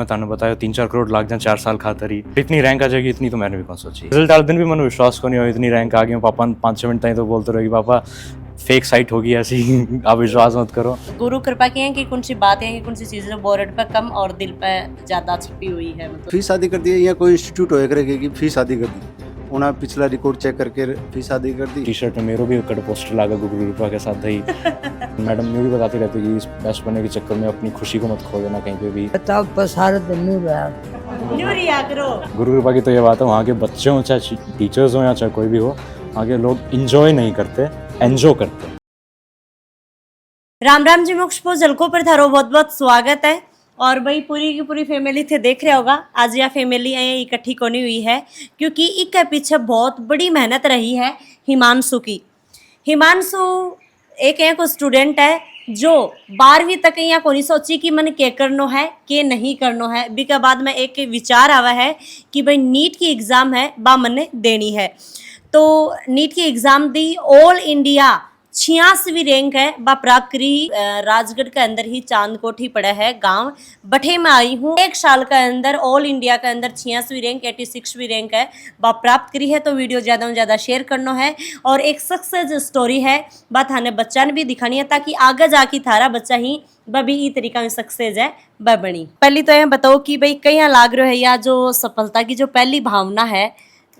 मैं ताने बताया 3-4 करोड़ लाग जाए 4 साल खातर ही इतनी रैंक आ जाएगी, इतनी तो मैंने भी कौन सोची। रिजल्ट वाले दिन भी मैंने विश्वास को नहीं हो इतनी रैंक आ गई। पापा 5-6 मिनट तक तो बोलते रहेगी पापा फेक साइट होगी ऐसी आप विश्वास मत करो। गुरु कृपा की है कि कौन सी बातें हैं कि कौन सी चीजें बोर्ड पे कम और दिल पे ज्यादा छपी हुई है। मतलब फीस शादी कर दी है या कोई इंस्टीट्यूट होए करेगा कि फीस शादी कर दी, उन्हें पिछला रिकॉर्ड चेक करके फीस शादी कर दी। टी शर्ट में मेरे भी कट पोस्टर लगा गुरु कृपा के साथ ही मैडम ये भी बताते रहते कि इस बेस्ट बनने के चक्कर में अपनी खुशी को मत खो देना कहीं पे भी। तब पसारत नहीं रहा। न्यूरिया करो। गुरु कृपा की तो ये बात है, वहाँ के बच्चे हों चाहे टीचर्स हों या चाहे कोई भी हो, वहाँ के लोग इंजॉय नहीं करते, एंजॉय करते। राम राम जी मोक्षपो जलको पर थारो बहुत बहुत स्वागत है। और भाई पूरी की पूरी फैमिली थे देख रहे होगा। आज यह फैमिली इकट्ठी कोनी हुई है क्योंकि इसके पीछे बहुत बड़ी मेहनत रही है हिमांशु की। हिमांशु एक स्टूडेंट है जो 12वीं तक यहाँ को नहीं सोची कि मन के करनो है के नहीं करनो है। बी के बाद में एक विचार आवा है कि भाई नीट की एग्ज़ाम है बा मन देनी है। तो नीट की एग्ज़ाम दी, ऑल इंडिया 86वीं रैंक है बा प्राप्त करी। राजगढ़ के अंदर ही चांदकोठी पड़ा है गांव बठे में आई हूँ। एक साल के अंदर ऑल इंडिया के अंदर 86वीं रैंक 86वीं रैंक है बा प्राप्त करी है। तो वीडियो ज़्यादा से ज़्यादा शेयर करना है और एक सक्सेस स्टोरी है बात थाने बच्चा ने भी दिखानी है ताकि आगे जाके थारा बच्चा ही बी ई तरीका में सक्सेस है ब बनी। पहली तो यह बताओ कि भाई कहीं लाग रहे है या जो सफलता की जो पहली भावना है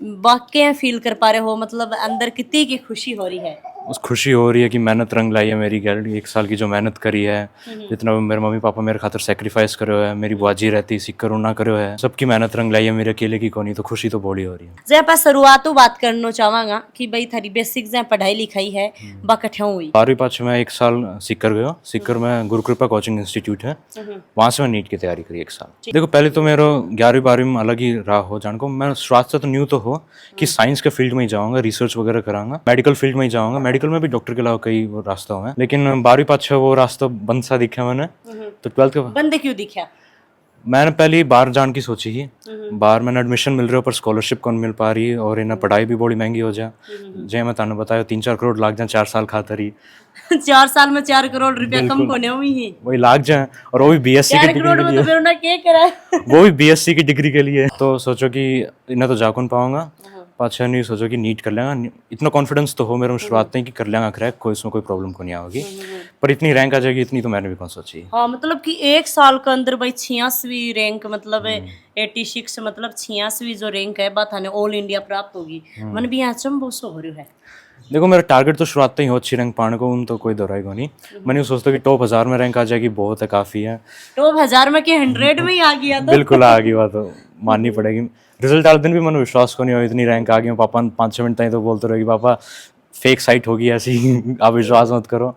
वाकई फील कर पा रहे हो, मतलब अंदर कितनी की खुशी हो रही है। उस खुशी हो रही है कि मेहनत रंग लाई है मेरी गैलरी। 1 साल की जो मेहनत करी है, जितना मेरे मम्मी पापा मेरे खातर सेक्रीफाइस करे है, मेरी बुआजी रहती सिक्कर ना करे है, सबकी मेहनत रंग लाई है मेरे अकेले की कोनी। तो खुशी तो बड़ी हो रही है। जब आप शुरुआत बात करना चाहूँगा कि भाई थारी बेसिक जहाँ पढ़ाई लिखाई है बा कठिया हुई। 12वीं पास मैं 1 साल सिक्कर गया। सिक्कर में गुरु कृपा कोचिंग इंस्टीट्यूट है, वहाँ से मैं नीट की तैयारी करी 1 साल। देखो पहले तो मेरा 11वीं 12वीं में अलग ही रहा हो जान को। मैं शुरुआत से तो न्यू तो हो कि साइंस के फील्ड में ही जाऊँगा, रिसर्च वगैरह कराऊंगा, मेडिकल फील्ड में ही जाऊँगा। मेडिकल में भी डॉक्टर के अलावा कई रास्ता हुए, लेकिन 12वीं पास वो रास्ता बंद सा दिखा मैंने। तो 12th के बंद क्यों दिखा? मैंने पहले बाहर जान की सोची ही, बाहर मैंने एडमिशन मिल रहा है पर स्कॉलरशिप कौन मिल पा रही है और इन्हें पढ़ाई भी बड़ी महंगी हो जाए। जय मैं ताने बताया 3-4 करोड़ लाग जाए 4 साल खातर ही 4 साल में 4 करोड़ रुपया कम होने हुई ही वही लाग जाए, और वो भी बीएससी की डिग्री के लिए। तो ना क्या करा वो भी बीएससी की डिग्री के लिए। तो सोचो कि इन्हें तो जा कौन पाऊंगा, पाछा नहीं सोचो कि नीट कर लेंगा। इतना कॉन्फिडेंस तो हो मेरे में शुरुआत में कि कर लेंगा क्रैक, कोई इसमें कोई प्रॉब्लम को नहीं आएगी। पर इतनी रैंक आ जाएगी, इतनी तो मैंने भी कौन सोची। हाँ मतलब कि 1 साल के अंदर भाई 86वीं रैंक मतलब 86 मतलब 86वीं जो रैंक है बात थाने ऑल इंडिया प्राप्त होगी। मन भी यहाँ चम बहुत हो रही है। देखो मेरा टारगेट तो शुरुआत में ही हो अच्छी रैंक पाने को, उन तो कोई दोहराई को नहीं। मैंने यूँ सोचता कि टॉप 1000 में रैंक आ जाएगी बहुत है, काफ़ी है। टॉप 1000 में के 100 में ही आ गया तो बिल्कुल आ गई, बात तो माननी पड़ेगी। रिजल्ट वाले दिन भी मैंने विश्वास को नहीं हो इतनी रैंक आ गई। पापा 5-6 मिनट तक तो बोलते रहेगी पापा फेक साइट होगी ऐसी आप विश्वास मत करो।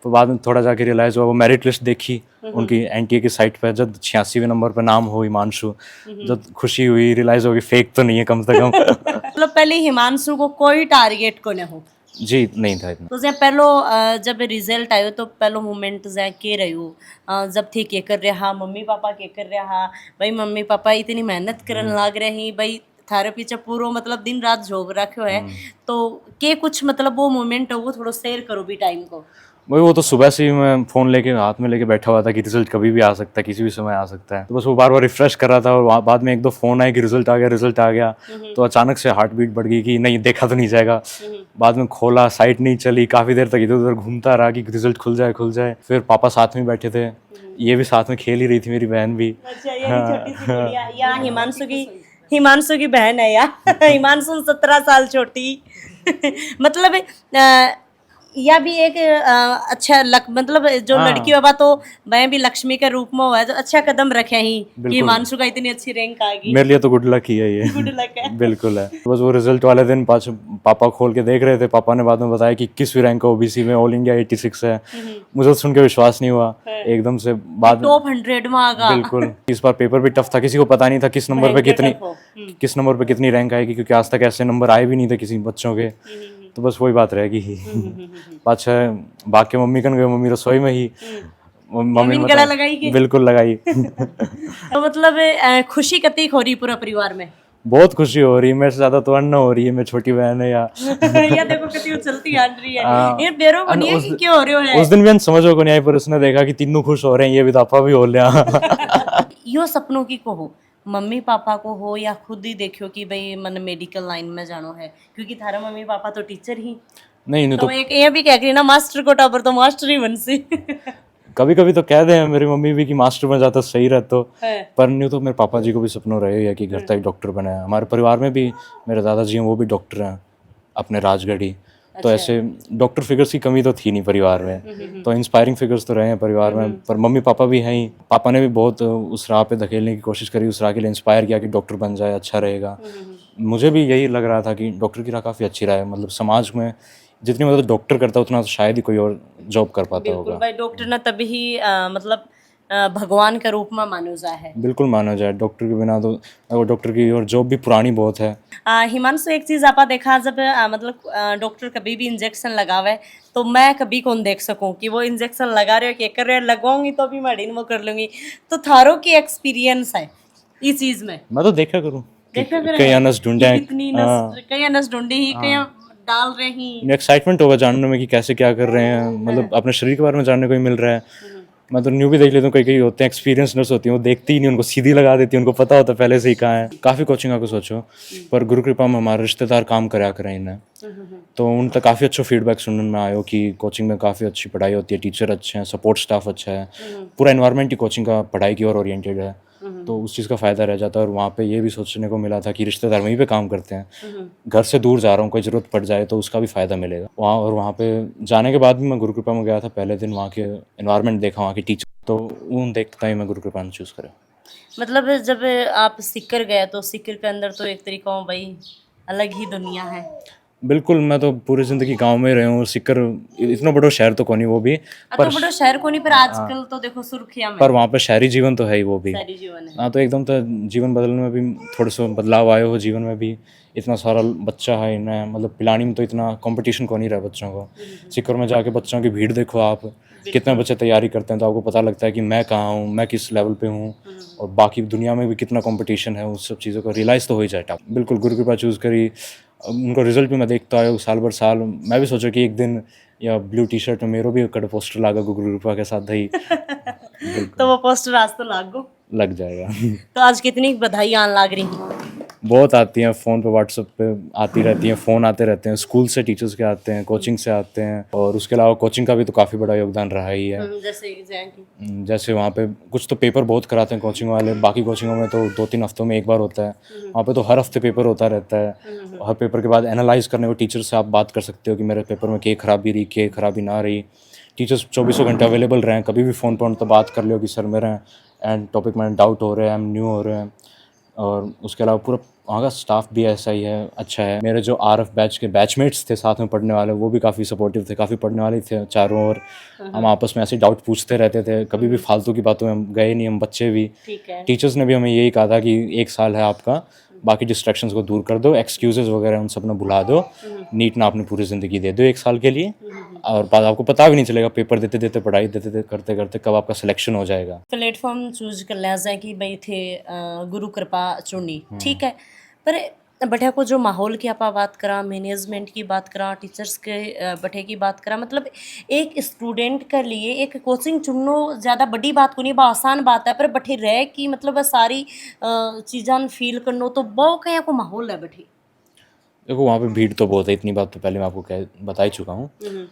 तो बाद में थोड़ा जाके रियलाइज हुआ, वो मेरिट लिस्ट देखी उनकी एनटीए की साइट पे, जब 86वें नंबर पे नाम हो हिमांशु, जब खुशी हुई, रियलाइज होगी फेक तो नहीं है कम से कम। मतलब पहले हिमांशु को कोई टारगेट को न हो जी नहीं था इतना। तो जब पहलो जब रिजल्ट आयो तो पहलो मोमेंट जहाँ के रहो जब थी के कर रहा मम्मी पापा के कर रहा भाई मम्मी पापा इतनी मेहनत करने लग रही भाई थारे पीछे पूरा मतलब दिन रात झोंक रखो है। तो के कुछ मतलब वो मोमेंट हो वो थोड़ा शेयर करो भी टाइम को। वही वो तो सुबह से ही मैं फ़ोन लेके हाथ में लेके बैठा हुआ था कि रिजल्ट कभी भी आ सकता है, किसी भी समय आ सकता है। तो बस वो बार बार रिफ्रेश कर रहा था और बाद में 1-2 फ़ोन आए कि रिजल्ट आ गया, रिजल्ट आ गया। तो अचानक से हार्ट बीट बढ़ गई कि नहीं देखा तो नहीं जाएगा। बाद में खोला, साइट नहीं चली, काफ़ी देर तक इधर उधर घूमता रहा कि रिजल्ट खुल जाए खुल जाए। फिर पापा साथ में बैठे थे, ये भी साथ में खेल ही रही थी, मेरी बहन भी। हिमांशु की बहन है यार हिमांशु 17 साल छोटी मतलब या भी एक अच्छा मतलब जो लड़की बाबा तो मैं भी लक्ष्मी के रूप में हुआ है तो अच्छा कदम रखे ही कि हिमांशु का इतनी अच्छी रैंक आ गई। मेरे लिए तो गुड लक ही है ये। गुड लक है बिल्कुल है। बस वो रिजल्ट वाले दिन पापा खोल के देख रहे थे। पापा ने बाद में बताया कि 21वीं रैंक ओबीसी में ऑल इंडिया 86 है। मुझे सुन के विश्वास नहीं हुआ एकदम से। बाद टॉप 100 में आ गया। बिल्कुल। इस बार पेपर भी टफ था, किसी को पता नहीं था किस नंबर पे कितनी रैंक आएगी, क्योंकि आज तक ऐसे नंबर आए भी नहीं थे किसी बच्चों के। तो बस वही बात रहेगी। पाछा बाकी मम्मी कन गए, मम्मी रसोई में ही मम्मी गला लगाई के? बिल्कुल लगाई। तो मतलब खुशी कतई हो रही पूरा परिवार में? बहुत खुशी हो रही है। मेरे से ज्यादा तो अन्ना हो रही है, मेरी छोटी बहन है या या देखो कितनी उछलती आ रही है। ये बेरो को नहीं है कि क्यों हो रहे हो है। उस दिन भी समझो को नहीं आई, पर उसने देखा कि तीनों खुश हो रहे हैं, ये भी तो आपा भी हो लिया। यो सपनों की को हो, मम्मी पापा को हो या खुद ही देखियो कि भाई मन मेडिकल लाइन में जानो है, क्योंकि थारा मम्मी पापा तो टीचर ही, नहीं नहीं तो तो एक ये भी कह रही ना मास्टर को टाबर तो मास्टर ही बनसी। कभी कभी तो कह दे मेरी मम्मी भी कि मास्टर बन जाता सही रहता, है। पर नहीं तो मेरे पापा जी को भी सपनों रहे है कि घर तक डॉक्टर बने। हमारे परिवार में भी मेरे दादाजी हैं, वो भी डॉक्टर हैं अपने राजगढ़ी। तो ऐसे डॉक्टर फिगर्स की कमी तो थी नहीं परिवार में, तो इंस्पायरिंग फिगर्स तो रहे हैं परिवार में। पर मम्मी पापा भी हैं ही, पापा ने भी बहुत उस राह पे धकेलने की कोशिश करी, उस राह के लिए इंस्पायर किया कि डॉक्टर बन जाए अच्छा रहेगा। मुझे भी यही लग रहा था कि डॉक्टर की राह काफ़ी अच्छी राह है, मतलब समाज में जितनी मदद डॉक्टर करता है उतना तो शायद ही कोई और जॉब कर पाता बिल्कुल होगा। भाई, डॉक्टर ना तभी ही मतलब भगवान के रूप में मानो जा है। बिल्कुल माना जाए, डॉक्टर के बिना तो वो डॉक्टर की और जॉब भी पुरानी बहुत है। हिमांशु, एक चीज आपा देखा जब मतलब डॉक्टर कभी भी इंजेक्शन लगावे तो मैं कभी कौन देख सकूं कि वो इंजेक्शन लगा रहे हो कि कर रहे हो, लगाऊंगी तो भी मैं वो कर लूंगी। तो थारो की एक्सपीरियंस है इस चीज में? मैं तो देखा करूँ देखा कर कई नस ढूंढे कितनी नस, कई नस ढूंढी ही, कई डाल रही। एक्साइटमेंट होगा जानने में कि कैसे क्या कर रहे हैं, मतलब अपने शरीर के बारे में जानने को ही मिल रहा है। मैं तो न्यू भी देख लेता हूँ, कई कई होते हैं एक्सपीरियंस नर्स होती हैं, वो देखती ही नहीं, उनको सीधी लगा देती है, उनको पता होता है पहले से ही कहाँ है। काफ़ी कोचिंग आपको सोचो, पर गुरु कृपा में हमारे रिश्तेदार काम कराया करें इन्हें, तो उन तक काफ़ी अच्छा फीडबैक सुनने में आयो कि कोचिंग में काफ़ी अच्छी पढ़ाई होती है, टीचर अच्छे हैं, सपोर्ट स्टाफ अच्छा है, पूरा इन्वायरमेंट ही कोचिंग का पढ़ाई की ओर ओरिएंटेड है। तो उस चीज़ का फ़ायदा रह जाता है। और वहाँ पे ये भी सोचने को मिला था कि रिश्तेदार वहीं पे काम करते हैं, घर से दूर जा रहा हूँ, कोई ज़रूरत पड़ जाए तो उसका भी फ़ायदा मिलेगा वहाँ। और वहाँ पे जाने के बाद भी मैं गुरु कृपा में गया था, पहले दिन वहाँ के इन्वायरमेंट देखा, वहाँ की टीचर, तो उन देखता ही मैं गुरु कृपा ने चूज़ करा। मतलब जब आप सिक्कर गए तो सिक्कर के अंदर तो एक तरीका हो भाई अलग ही दुनिया है। बिल्कुल, मैं तो पूरी ज़िंदगी गांव में ही रहा हूँ, सिक्कर इतना बड़ा शहर तो कौन ही वो भी, तो बड़ा शहर को नहीं, पर आजकल तो देखो सुर्खियां में पर वहाँ पे शहरी जीवन तो है ही वो भी। शहरी जीवन है। हाँ, तो एकदम तो जीवन बदलने में भी थोड़े से बदलाव आए हो जीवन में भी। इतना सारा बच्चा है इन्हें, मतलब पिलानी में तो इतना कंपटीशन को नहीं रहा बच्चों को। सिक्कर में जाके बच्चों की भीड़ देखो आप, कितने बच्चे तैयारी करते हैं, तो आपको पता लगता है कि मैं कहाँ हूँ, मैं किस लेवल पे हूँ, और बाकी दुनिया में भी कितना कंपटीशन है। उस सब चीज़ों को रियलाइज़ तो हो ही जाए। बिल्कुल गुरु कृपा चूज़ करी, उनको रिजल्ट भी मैं देखता आया साल भर साल। मैं भी सोचा कि एक दिन या ब्लू टी शर्ट में मेरो भी कड़ पोस्टर लागा गुरु कृपा के साथ ही तो वो पोस्टर आज तो लागो लग जाएगा। तो आज कितनी बधाई आन लाग रही? बहुत आती हैं, फ़ोन पे व्हाट्सएप पे आती रहती हैं, फ़ोन आते रहते हैं, स्कूल से टीचर्स के आते हैं, कोचिंग से आते हैं, और उसके अलावा कोचिंग का भी तो काफ़ी बड़ा योगदान रहा ही है। जैसे वहाँ पे कुछ तो पेपर बहुत कराते हैं कोचिंग वाले, बाकी कोचिंगों में तो 2-3 हफ्तों में एक बार होता है, वहाँ पे तो हर हफ्ते पेपर होता रहता है। हर पेपर के बाद एनालाइज करने को टीचर से आप बात कर सकते हो कि मेरे पेपर में क्या खराबी रही, क्या खराबी ना रही। टीचर्स 24 घंटे अवेलेबल रहें, कभी भी फ़ोन पर उनसे बात कर लो कि सर मेरे एंड टॉपिक में डाउट हो रहे हैं, हम न्यू हो रहे हैं। और उसके अलावा पूरा वहाँ का स्टाफ भी ऐसा ही है, अच्छा है। मेरे जो आरएफ बैच के बैचमेट्स थे साथ में पढ़ने वाले, वो भी काफ़ी सपोर्टिव थे, काफ़ी पढ़ने वाले थे चारों ओर। हम आपस में ऐसे डाउट पूछते रहते थे, कभी भी फालतू की बातों में हम गए नहीं, हम बच्चे भी। टीचर्स ने भी हमें यही कहा था कि 1 साल है आपका, बाकी डिस्ट्रैक्शंस को दूर कर दो, एक्सक्यूजेस वगैरह उन सब ने भुला दो, नीट ना अपनी पूरी ज़िंदगी दे दो 1 साल के लिए, और बाद आपको पता भी नहीं चलेगा पेपर देते देते, पढ़ाई देते देते, करते करते कब आपका सिलेक्शन हो जाएगा। प्लेटफॉर्म चूज कर लिया जाए कि भाई थे गुरु कृपा चुनी, ठीक है। पर बठे को जो माहौल की आप बात करा, मैनेजमेंट की बात करा, टीचर्स के बठे की बात करा, मतलब एक स्टूडेंट के लिए एक कोचिंग चुनना ज़्यादा बड़ी बात को नहीं, बहुत आसान बात है, पर बठे रह कि मतलब सारी चीज़ां फील करना तो बहुत क्या को माहौल है बठे। देखो वहाँ पे भीड़ तो बहुत है, इतनी बात तो पहले मैं आपको बता ही चुका हूँ।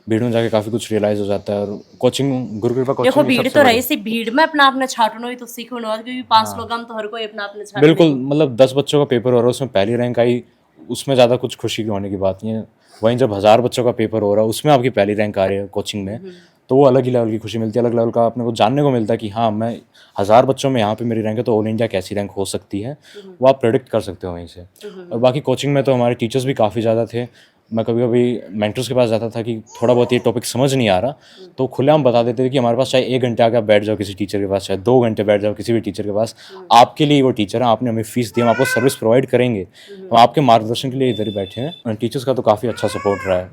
भीड़ में जाके काफ़ी कुछ रियलाइज़ हो जाता है। और कोचिंग गुरु कृपा कोचिंग देखो भीड़ तो रही सी, भीड़ में अपना आपने छाटना ही तो सीखो ना, क्योंकि 5 लोग हम तो हर कोई अपना आपने छाटना। बिल्कुल, मतलब 10 बच्चों का पेपर हो रहा है, उसमें पहली रैंक आई, उसमें ज़्यादा कुछ खुशी होने की बात नहीं है। वहीं जब 1000 बच्चों का पेपर हो रहा है, उसमें आपकी पहली रैंक आ रही है कोचिंग में, तो वो अलग ही लेवल की खुशी मिलती है, अलग लेवल का अपने को जानने को मिलता है कि हाँ, मैं 1000 बच्चों में यहाँ पे मेरी रैंक है, तो ऑल इंडिया कैसी रैंक हो सकती है, वो आप प्रेडिक्ट कर सकते हो वहीं से। और बाकी कोचिंग में तो हमारे टीचर्स भी काफ़ी ज़्यादा थे। मैं कभी कभी मेंटर्स के पास जाता था कि थोड़ा बहुत ये टॉपिक समझ नहीं आ रहा, तो खुलेआम बता देते थे कि हमारे पास चाहे 1 घंटे आके आप बैठ जाओ किसी टीचर के पास, चाहे 2 घंटे बैठ जाओ किसी भी टीचर के पास, आपके लिए वो टीचर है, आपने हमें फीस दी, हम आपको सर्विस प्रोवाइड करेंगे, हम आपके मार्गदर्शन के लिए इधर ही बैठे हैं। टीचर्स का तो काफ़ी अच्छा सपोर्ट रहा है,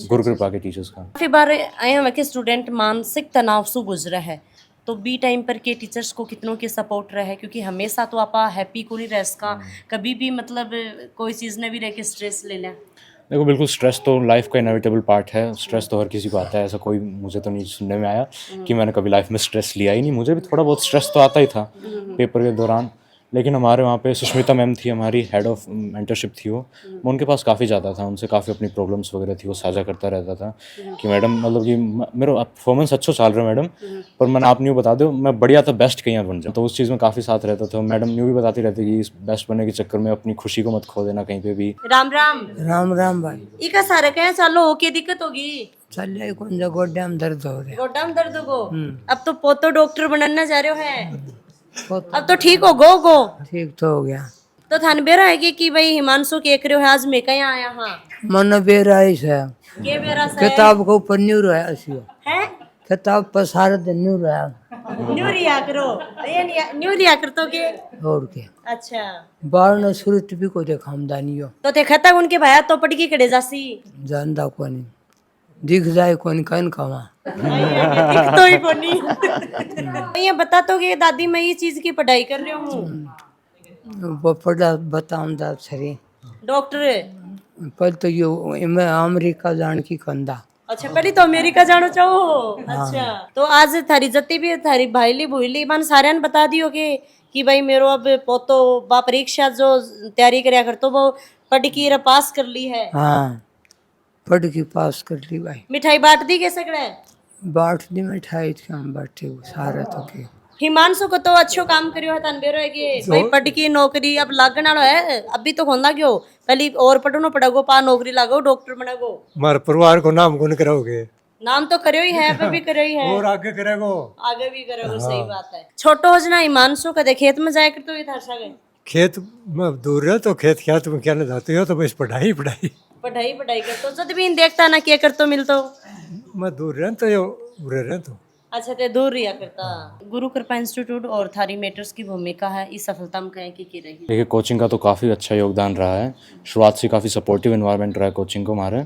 गुरु कृपा के टीचर्स का। काफ़ी बार आए हैं कि स्टूडेंट मानसिक तनाव से गुजरा है, तो बी टाइम पर के टीचर्स को कितनों के सपोर्ट रहे, क्योंकि हमेशा तो आप हैप्पी को नहीं रह सका, कभी भी मतलब कोई चीज़ ने भी रह के स्ट्रेस ले लें। देखो बिल्कुल स्ट्रेस तो लाइफ का इनएविटेबल पार्ट है, स्ट्रेस तो हर किसी को आता है, ऐसा कोई मुझे तो नहीं सुनने में आया कि मैंने कभी लाइफ में स्ट्रेस लिया ही नहीं। मुझे भी थोड़ा बहुत स्ट्रेस तो आता ही था पेपर के दौरान, लेकिन हमारे वहाँ पे सुष्मिता मैम थी, हमारी हेड ऑफ मेंटरशिप थी वो, मैं उनके पास काफ़ी ज़्यादा था, उनसे काफ़ी अपनी प्रॉब्लम्स वगैरह थी वो साझा करता रहता था कि मैडम मतलब कि मेरा परफॉर्मेंस अच्छा चल रहा है मैडम, पर मैंने आप न्यू बता दो मैं बढ़िया था बेस्ट कहीं बन जाऊँ, तो उस चीज़ में काफ़ी साथ रहता था। मैडम न्यू भी बताती रहती कि इस बेस्ट बनने के चक्कर में अपनी खुशी को मत खो देना कहीं पे भी। राम राम। राम राम भाई। इका सारे कहे चालो हो के दिक्कत होगी, चल जाए कौन जा गोड्या में दर्द हो रहा गोड्डा में दर्द हो। अब तो पोतो डॉक्टर बनना जा रहे हो है, है। अब तो ठीक हो गो ठीक तो हो गया। तो थान बेरा है कि भाई हिमांशु के रहे हो आज मैं कहीं आया हाँ मन बेरा ही है, के बेरा से किताब को ऊपर न्यू रहा है, है किताब पर सारा दिन न्यू रहा। न्यू रिया करो, ये न्यू रिया कर तो के और क्या अच्छा बाल ने सूरत भी को देखा हमदानी हो तो देखा उनके भाया तो पटकी कड़े जासी जानदा को नहीं दिख जाए कौन कन खावा। तो ही कोनी ये बता तो कि दादी मैं ये चीज की पढ़ाई कर रही हूँ वो पढ़ा बताऊं दा छरी डॉक्टर। पर तो ये मैं अमेरिका जान की कंदा। अच्छा पहले तो अमेरिका जाना चाहो। अच्छा तो आज थारी जत्ती भी थारी भाईली भूईली मन सारे ने बता दियो कि भाई मेरो अब पोतो बा परीक्षा जो तैयारी करया कर तो वो पढ़ की रे पास कर ली है। हाँ पढ़ की पास कर ली भाई। मिठाई बांट दी कैसे करे बाट दी मिठाई थी हम बैठे सारा तो के हिमांशु को तो अच्छो काम करियो है तनबेरो है कि भाई पढ़ की नौकरी अब लागण वालो है अभी तो खोल लाग्यो पहले और पढ़नो पड़ेगो पा नौकरी लागो डॉक्टर बनेगो। हमारे परिवार को नाम कौन कराओगे? नाम तो करियो ही है पे भी करियो ही है और आगे करेगो आगे भी करोगे। सही बात है। छोटो हो जना हिमांशु कदे खेत में जाए कर तो ये थारसा गए खेत में दूर है तो खेत में क्या ले जाते हो तो बस पढ़ाई पढ़ाई कर तो जब भी देखता ना क्या कर तो मिलतो मैं दूर रह तो उरे रह तो अच्छा ते दूर रिया करता। गुरु कृपा इंस्टीट्यूट और थारी मेटर्स की भूमिका है इस सफलता में कहें की रही। देखिए कोचिंग का तो काफ़ी अच्छा योगदान रहा है, शुरुआत से काफ़ी सपोर्टिव इन्वायरमेंट रहा है कोचिंग को हमारे,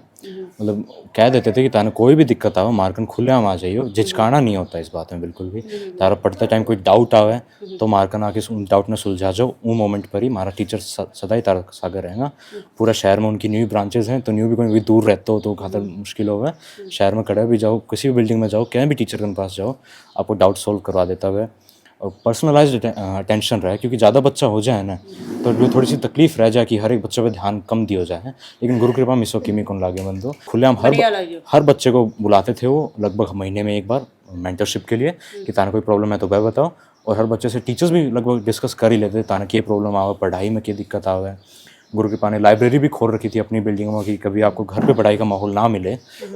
मतलब कह देते थे कि ताने कोई भी दिक्कत आवे मारकन खुले हम आ जाइयो, झिझकाना नहीं होता इस बात में बिल्कुल भी। तारा पढ़ते टाइम कोई डाउट आवे तो मारकन आके उन डाउट ने सुलझा जाओ, वो मोमेंट पर ही हमारा टीचर सदा ही तारा सागर रहेगा। पूरा शहर में उनकी न्यू ब्रांचेज हैं तो न्यू भी कोई भी दूर रहते हो तो खातर मुश्किल होगा, शहर में खड़े भी जाओ किसी भी बिल्डिंग में जाओ कहीं भी टीचर के पास जाओ आपको डाउट सोल्व करवा देता है। और पर्सनलाइज्ड अटेंशन रहे क्योंकि ज़्यादा बच्चा हो जाए ना तो जो थोड़ी सी तकलीफ रह जाए कि हर एक बच्चे पे ध्यान कम दिया जाए, लेकिन गुरु कृपा मिसो किमी कौन लागे बंदो खुलेआम हर बच्चे को बुलाते थे वो लगभग महीने में एक बार मेंटरशिप के लिए कि ताने कोई प्रॉब्लम है तो वह बताओ, और हर बच्चे से टीचर्स भी लगभग डिस्कस कर ही लेते ताने की प्रॉब्लम आवे पढ़ाई में क्या दिक्कत आवे। गुरु कृपा ने लाइब्रेरी भी खोल रखी थी अपनी बिल्डिंग में कि कभी आपको घर पे पढ़ाई का माहौल ना मिले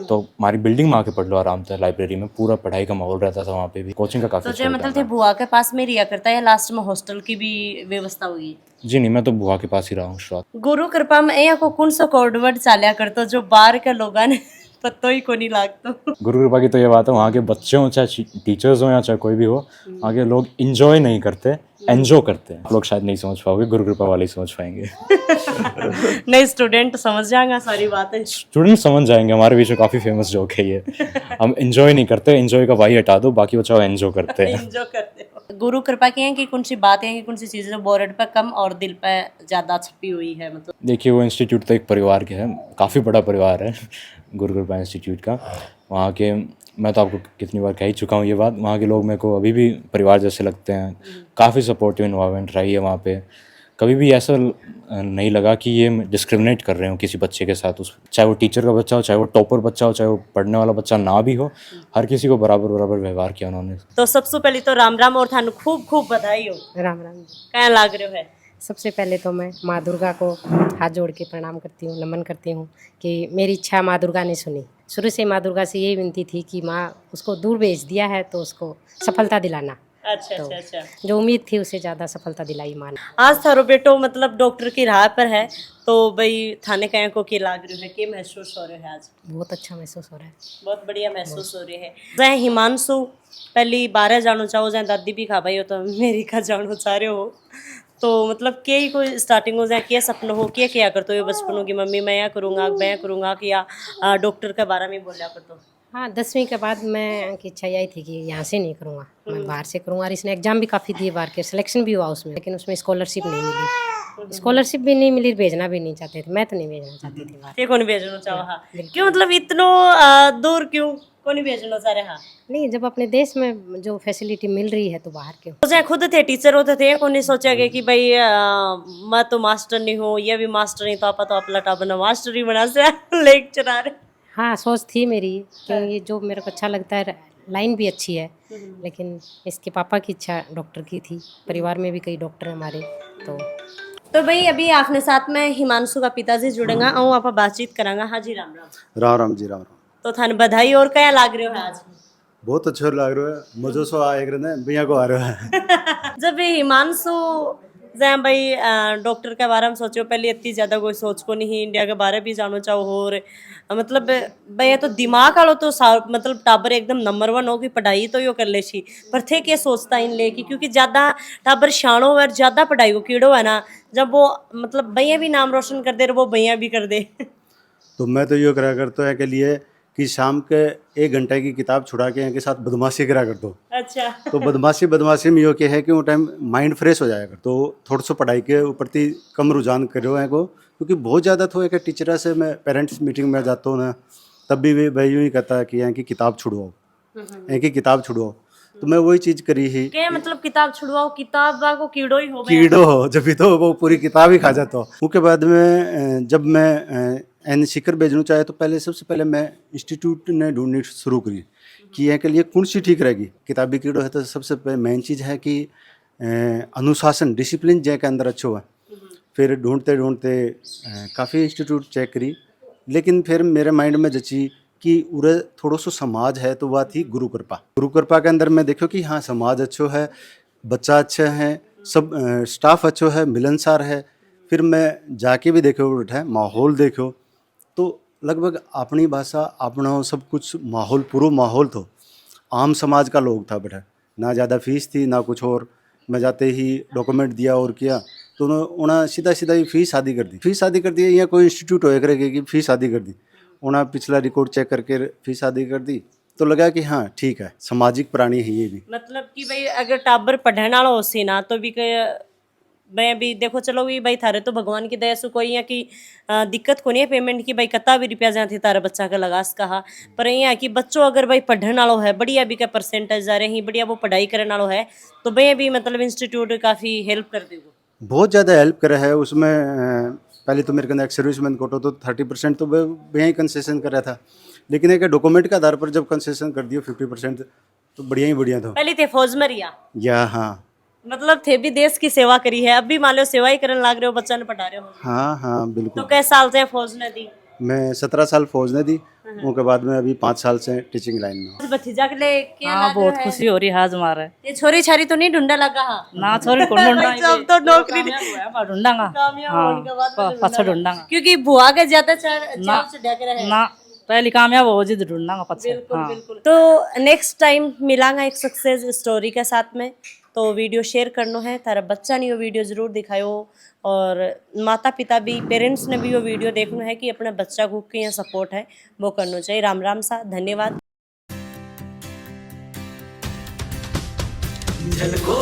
तो हमारी बिल्डिंग में आके पढ़ लो आराम से, लाइब्रेरी में पूरा पढ़ाई का माहौल रहता था वहाँ पे भी। कोचिंग का काफी तो मतलब थे बुआ के पास में रिया करता है या लास्ट में हॉस्टल की भी व्यवस्था हुई? जी नहीं, मैं तो बुआ के पास ही रहा हूँ शुरुआत। गुरु कृपा में यहाँ को कौन सा कोडवर्ड चालिया करतो जो बाहर के लोगों ने पत्तो ही को नहीं लागतो? गुरु कृपा की तो ये बात है वहाँ के बच्चे हों चाहे टीचर्स हों या चाहे कोई भी हो, वहाँ के लोग इंजॉय नहीं करते एंजॉय करते हैं। आप लोग शायद नहीं समझ पाओगे, गुरु कृपा वाले ही समझ पाएंगे। नहीं स्टूडेंट समझ जाएगा सारी बातें, स्टूडेंट समझ जाएंगे। हमारे बीच में काफी फेमस जोक है ये, हम एंजॉय नहीं करते, एंजॉय का वाई हटा दो, बाकी बच्चा एंजॉय करते हैं। एंजॉय करते हो। गुरु कृपा की है कि कौन सी बातें हैं कि कौन सी चीजें बोर्ड पे कम और दिल पे ज्यादा छपी हुई है? मतलब देखिए वो इंस्टीट्यूट तो एक परिवार के है, काफ़ी बड़ा परिवार है गुरु कृपा इंस्टीट्यूट का। वहाँ के मैं तो आपको कितनी बार कह ही चुका हूँ ये बात, वहाँ के लोग मेरे को अभी भी परिवार जैसे लगते हैं। काफ़ी सपोर्टिव इन्वायरमेंट रही है वहाँ पे, कभी भी ऐसा नहीं लगा कि ये डिस्क्रिमिनेट कर रहे हो किसी बच्चे के साथ, उस चाहे वो टीचर का बच्चा हो, चाहे वो टॉपर बच्चा हो, चाहे वो पढ़ने वाला बच्चा ना भी हो, हर किसी को बराबर बराबर व्यवहार किया उन्होंने। तो सबसे पहले तो राम राम और थानू खूब खूब बधाई हो। राम राम। क्या लाग रहे हो है? सबसे पहले तो मैं माँ दुर्गा को हाथ जोड़ के प्रणाम करती हूँ, नमन करती हूँ कि मेरी इच्छा माँ दुर्गा ने सुनी। शुरू से माँ दुर्गा से यही विनती थी कि माँ उसको दूर भेज दिया है तो उसको सफलता दिलाना। अच्छा अच्छा अच्छा। जो उम्मीद थी उससे ज़्यादा सफलता दिलाई माँ ने। आज थारो बेटो मतलब डॉक्टर की राह पर है तो भाई थाने कहीं को के लाग रहे है, के महसूस हो रहे है आज? बहुत अच्छा महसूस हो रहा है, बहुत बढ़िया महसूस हो रही है। जय हिमांशु पहली 12 जानो चाहो, जय दादी भी खा भाई हो तो अमेरिका जानो चाह रहे हो, तो मतलब के ही कोई स्टार्टिंग हो जाए, क्या सपना हो, क्या क्या करते हो बचपन हो कि मम्मी मैं यह करूँगा मैं करूँगा कि या डॉक्टर के बारे में बोला कर दो? हाँ 10वीं के बाद मैं की इच्छा यही थी कि यहाँ से नहीं करूँगा, मैं बाहर से करूँगा। और इसने एग्जाम भी काफ़ी दिए बाहर के, सिलेक्शन भी हुआ उसमें, लेकिन उसमें स्कॉलरशिप नहीं मिली स्कॉलरशिप भी नहीं मिली, भेजना भी नहीं चाहते थे, मैं तो नहीं भेजना चाहती थी बाहर। ये कौन भेजना चाहो हाँ क्यों मतलब इतनो दूर क्यों कौन भेजना चाह रहे हाँ नहीं, जब अपने देश में जो फैसिलिटी मिल रही है तो बाहर क्यों। सोचा खुद थे टीचर होते थे कौन सोचा गया कि भाई मैं तो मास्टर नहीं हूँ ये भी मास्टर नहीं तो आप तो अपना टाबना मास्टर ही बना से लेक्चरर। हाँ, सोच थी मेरी कि ये जो मेरे को अच्छा लगता है, लाइन भी अच्छी है, लेकिन इसके पापा की इच्छा डॉक्टर की थी, परिवार में भी कई डॉक्टर हैं हमारे। तो भाई अभी आपने साथ में हिमांशु का पिताजी जुड़ेगा और आप बातचीत करांगा। हाँ जी राम राम। राम राम जी, राम राम। तो थाने बधाई और क्या लाग रहे हो आज? बहुत अच्छा लग रहा है, मजो सो आए भैया को आ रहा है। जब ये हिमांशु जैसे भाई डॉक्टर के बारे में सोचो पहले इतनी ज्यादा कोई सोच को नहीं इंडिया के बारे भी जानो चाहो और मतलब भाई ये तो दिमाग वालों तो मतलब टाबर एकदम नंबर 1 होगी पढ़ाई तो यो कर ले सी पर थे क्या सोचता इन लेके क्योंकि ज्यादा टाबर शानो और ज्यादा पढ़ाई को कीड़ो है ना जब वो मतलब भैया भी नाम रोशन कर दे वो भैया भी कर दे। तो मैं तो ये करा करता है के लिए कि शाम के 1 घंटे की किताब छुड़ा के इनके साथ बदमाशी करा कर दो। अच्छा तो बदमाशी में यो क्या है कि वो टाइम माइंड फ्रेश हो जाएगा। तो थोड़ा सा पढ़ाई के प्रति कम रुझान करो है को क्योंकि बहुत ज़्यादा तो एक टीचर से मैं पेरेंट्स मीटिंग में जाता हूँ ना तब भी भाई यूँ ही कहता है कि यहाँ की किताब छुड़वाओ यहाँ की किताब छुड़वाओ। तो मैं वही चीज़ करी ही क्या मतलब किताब छुड़वाओ किताब को कीड़ो ही हो कीड़ो हो जब भी तो वो पूरी किताब ही खा जाता हो। उसके बाद में जब मैं एन शिखर भेजना चाहे तो पहले सबसे पहले मैं इंस्टीट्यूट ने ढूंढनी शुरू करी कि यहाँ के लिए कौन सी ठीक रहेगी। किताबी कीड़ो है तो सबसे मेन चीज़ है कि अनुशासन डिसिप्लिन जय के अंदर अच्छो है। फिर ढूंढते ढूंढते काफ़ी इंस्टीट्यूट चेक करी लेकिन फिर मेरे माइंड में जची कि उरे थोड़ा सा समाज है तो वह थी गुरु कृपा के अंदर मैं देखो कि हाँ समाज अच्छो है, बच्चा अच्छा है, सब स्टाफ अच्छो है, मिलनसार है। फिर मैं जाके भी देखो उठा माहौल देखो तो लगभग अपनी भाषा अपना सब कुछ माहौल पूरा माहौल तो आम समाज का लोग था बेटा, ना ज़्यादा फीस थी ना कुछ और। मैं जाते ही डॉक्यूमेंट दिया और किया तो उन्होंने सीधा ही फीस शादी कर दी या कोई इंस्टीट्यूट हो करेगी कि फीस शादी कर दी। उन्होंने पिछला रिकॉर्ड चेक करके फीस शादी कर दी तो लगा कि हाँ ठीक है सामाजिक प्राणी है ये भी। मतलब कि भाई अगर टाबर पढ़ने वाला हो सी ना तो भी मैं भी देखो चलो भी भाई थारे तो भगवान की दया से कोई यहाँ की दिक्कत को नहीं है पेमेंट की भाई कता भी रुपया जहाँ थी तारा बच्चा का लगास कहा पर यहाँ की बच्चों अगर भाई पढ़ने वालों है बढ़िया भी का परसेंटेज जा रहे हैं बढ़िया वो पढ़ाई करने वालों है तो भैया भी मतलब इंस्टीट्यूट काफ़ी हेल्प कर देगा बहुत ज़्यादा हेल्प करे है उसमें। पहले तो मेरे को एक सर्विसमैन कोटा तो 30% तो भैया ही कंसेशन कर रहा था लेकिन एक डॉक्यूमेंट के आधार पर जब कंसेशन कर दिया 50% तो बढ़िया था। पहले थे फौज में रिया या हाँ मतलब थे भी देश की सेवा करी है अब भी मान लो सेवा ही करने लाग रहे हो बच्चा ने पढ़ा रहे हो। हाँ बिल्कुल। तो कैसे साल से फौज ने दी? मैं 17 साल फौज ने दी उसके बाद में अभी 5 साल से टीचिंग लाइन में हूँ। भतीजा के लिए क्या हाँ बहुत खुशी हो रही है आज हमारे। ये छोरी छारी तो नहीं ढूंढा लगा हाँ ना छोरी को ढूंढना जब तो नौकरी ढूंढांगा पछा ढूंढांगा क्योंकि बुआ के ज्यादा चार से ढक रहे ना पहले कामयाब हो जी ढूंढांगा पछा। बिल्कुल। तो नेक्स्ट टाइम मिलांगा एक सक्सेस स्टोरी के साथ में तो वीडियो शेयर करना है तारा बच्चा ने वो वीडियो जरूर दिखायो और माता पिता भी पेरेंट्स ने भी वो वीडियो देखना है कि अपने बच्चा को के यहाँ सपोर्ट है वो करना चाहिए। राम राम सा धन्यवाद। झलको